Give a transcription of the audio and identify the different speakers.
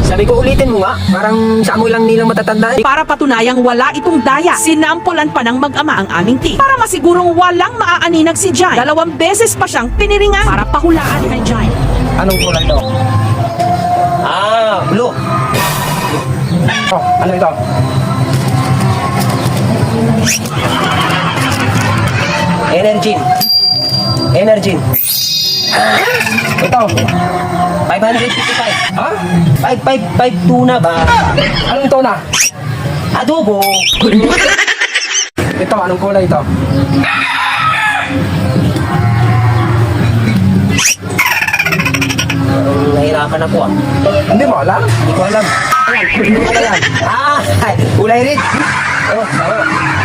Speaker 1: Sabi ko ulitin mo nga, parang sa mo lang nilang matatanda.
Speaker 2: Para patunayang wala itong daya, sinampulan pa ng mag-ama ang aming team. Para masigurong walang maaaninag si Jai, 2 beses pa siyang piniringan para pahulaan kay Jai.
Speaker 1: Anong kulay to? Blue. Oh, ano ito? Energy. Ito. 555. Ha? 555 tuna ba? Anong tuna? Adobo. Ito, anong kulay ito? Nahirapan ako ah. Hindi mo alam? Hindi ko alam. Ayan, kulay red. Oh, tama.